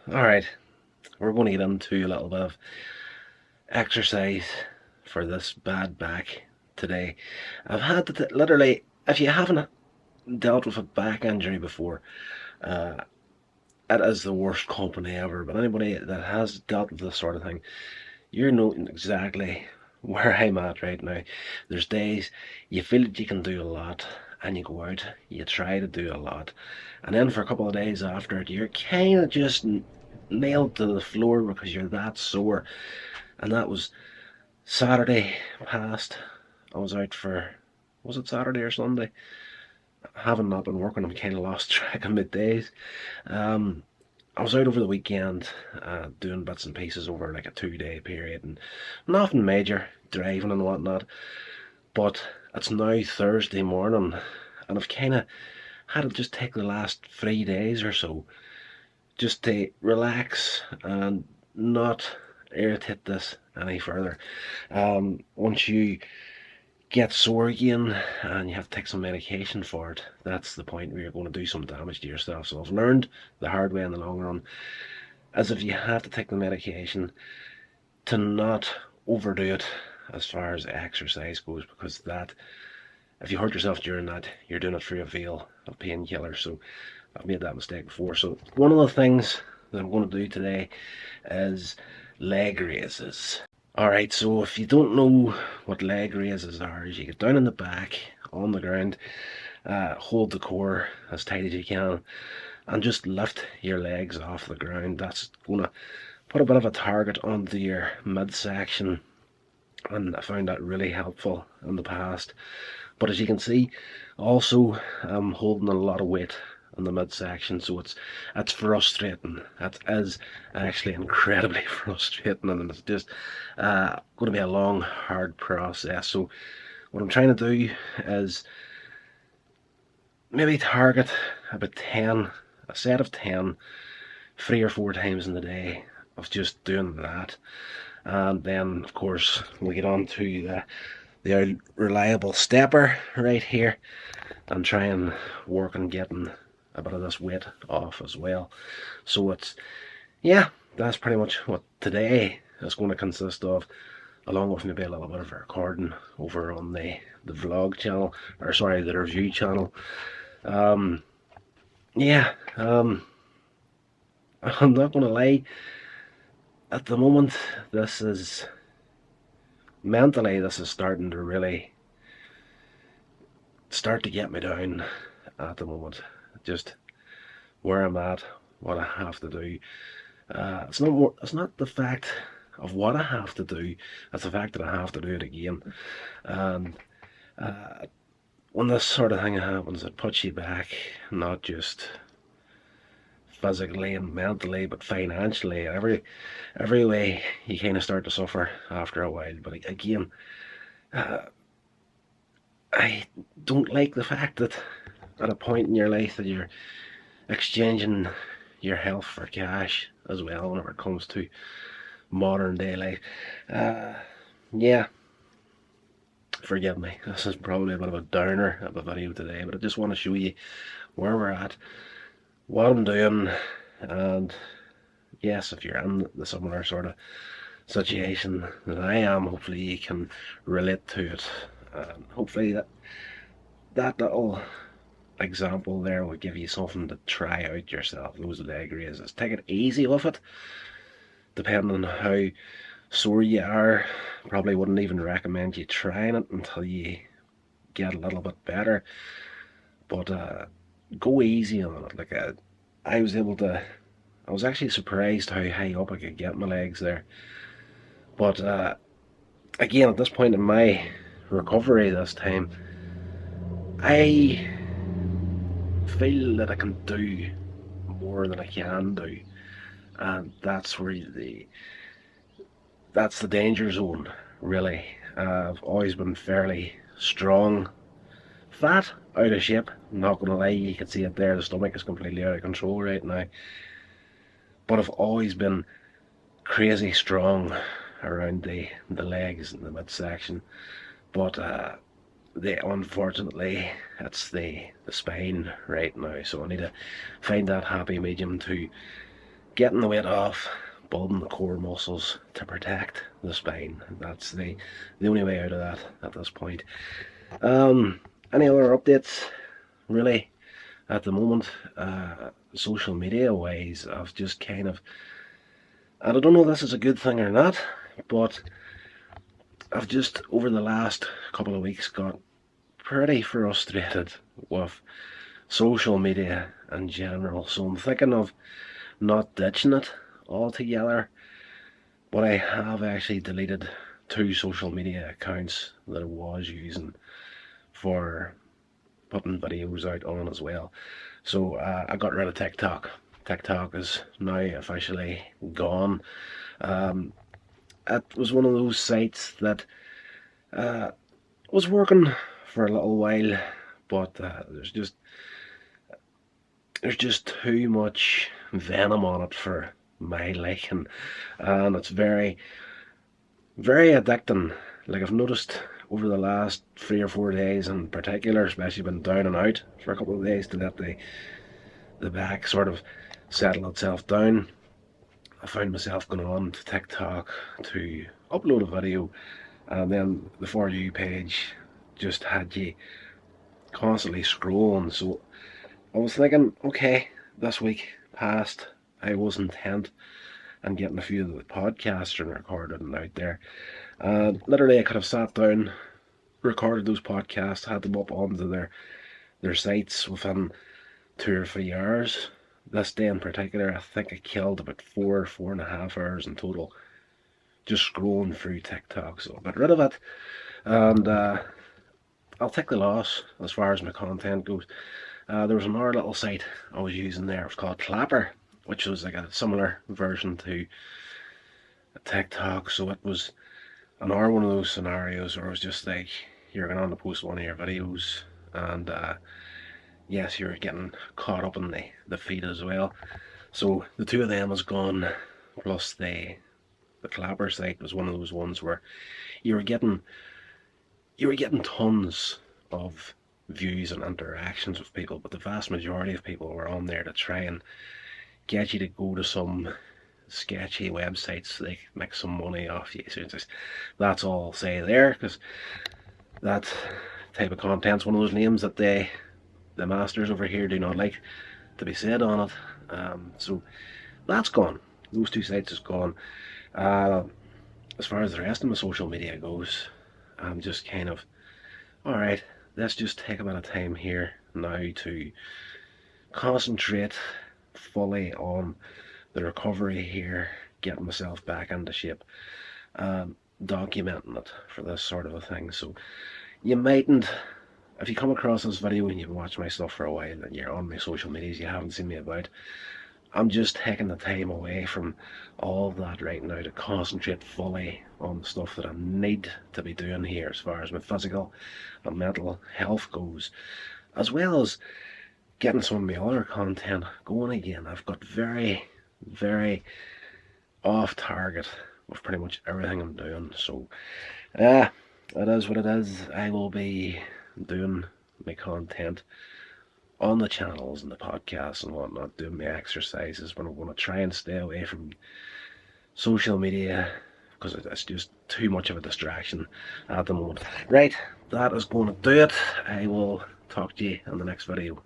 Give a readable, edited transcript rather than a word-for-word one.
Alright, we're going to get into a little bit of exercise for this bad back today. I've had to literally, if you haven't dealt with a back injury before, uh, it is the worst company ever. But anybody that has dealt with this sort of thing, you're knowing exactly where I'm at right now. There's days you feel that you can do a lot, and you go out, you try to do a lot, and then for a couple of days after it, you're kind of just nailed to the floor because you're that sore. And that was Saturday past. I was out for, was it Saturday or Sunday? Having not been working, I'm kind of lost track of my days. Um, I was out over the weekend doing bits and pieces over like a 2 day period, and nothing major, driving and whatnot. But it's now Thursday morning, and I've kind of had to just take the last 3 days or so just to relax and not irritate this any further. Once you get sore again and you have to take some medication for it, that's the point where you're going to do some damage to yourself. So I've learned the hard way in the long run, as if you have to take the medication, to not overdo it as far as exercise goes, because that, if you hurt yourself during that, you're doing it for a veil of painkillers. So I've made that mistake before. So one of the things that I'm going to do today is leg raises. Alright, so if you don't know what leg raises are, is you get down on the back, on the ground, hold the core as tight as you can, and just lift your legs off the ground. That's going to put a bit of a target onto your midsection, and I found that really helpful in the past. But as you can see, also I'm holding a lot of weight in the midsection, so it's frustrating. That is actually incredibly frustrating, and it's just going to be a long, hard process. So what I'm trying to do is maybe target about 10, a set of 10, 3 or 4 times in the day of just doing that. And then, of course, we get on to the reliable stepper right here and try and work on getting a bit of this weight off as well. So it's, yeah, that's pretty much what today is going to consist of, along with maybe a little bit of recording over on the vlog channel, or sorry, the review channel. Yeah, I'm not going to lie, at the moment this is, mentally this is starting to really start to get me down at the moment. Just where I'm at, what I have to do. It's not more, it's not the fact of what I have to do, it's the fact that I have to do it again. And when this sort of thing happens, it puts you back, not just physically and mentally, but financially. Every way you kind of start to suffer after a while. But again, I don't like the fact that at a point in your life that you're exchanging your health for cash as well whenever it comes to modern day life. Yeah, forgive me, this is probably a bit of a downer of a video today, but I just want to show you where we're at, what I'm doing, and yes, if you're in the similar sort of situation that I am, hopefully you can relate to it, and hopefully that little example there will give you something to try out yourself. Those leg raises, take it easy with it, depending on how sore you are. Probably wouldn't even recommend you trying it until you get a little bit better, but go easy on it. Like I was able to, I was actually surprised how high up I could get my legs there. But again, at this point in my recovery this time, I feel that I can do more than I can do, and that's where that's the danger zone, really. I've always been fairly strong, fat, out of shape. I'm not gonna lie, you can see it there, the stomach is completely out of control right now. But I've always been crazy strong around the legs and the midsection. But unfortunately, it's the spine right now. So I need to find that happy medium to getting the weight off, building the core muscles to protect the spine. That's the only way out of that at this point. Any other updates? Really, at the moment, social media wise, I've just kind of, and I don't know if this is a good thing or not, but I've just over the last couple of weeks got pretty frustrated with social media in general. So I'm thinking of not ditching it altogether, but I have actually deleted 2 social media accounts that I was using for putting videos out on as well. So I got rid of TikTok. TikTok is now officially gone. It was one of those sites that was working for a little while, but there's just too much venom on it for my liking, and it's very, very addicting. Like, I've noticed over the last 3 or 4 days in particular, especially been down and out for a couple of days to let the back sort of settle itself down. I found myself going on to TikTok to upload a video, and then the For You page just had you constantly scrolling. So I was thinking, okay, this week past, I was intent on getting a few of the podcasts recorded and out there. Literally, I could have sat down, recorded those podcasts, had them up onto their sites within 2 or 3 hours. This day in particular, I think I killed about 4.5 hours in total just scrolling through TikTok. So I got rid of it, and I'll take the loss as far as my content goes. There was another little site I was using there. It was called Clapper, which was like a similar version to TikTok. So it was another one of those scenarios where it was just like you're going on to post one of your videos, and yes, you're getting caught up in the feed as well. So the 2 of them is gone, plus the Clapper site was one of those ones where you were getting tons of views and interactions with people, but the vast majority of people were on there to try and get you to go to some sketchy websites so they make some money off you. So that's all I'll say there, because that type of content's one of those names that the masters over here do not like to be said on it. So that's gone. Those 2 sites is gone. As far as the rest of my social media goes, I'm just kind of, alright, let's just take a bit of time here now to concentrate fully on the recovery here, getting myself back into shape, documenting it for this sort of a thing. So you mightn't, if you come across this video and you've watched my stuff for a while and you're on my social medias, you haven't seen me about, I'm just taking the time away from all of that right now to concentrate fully on the stuff that I need to be doing here as far as my physical and mental health goes, as well as getting some of my other content going again. I've got very, very off target with pretty much everything I'm doing. So it is what it is. I will be doing my content on the channels and the podcasts and whatnot, doing my exercises, but I'm going to try and stay away from social media because it's just too much of a distraction at the moment. Right, that is going to do it. I will talk to you in the next video.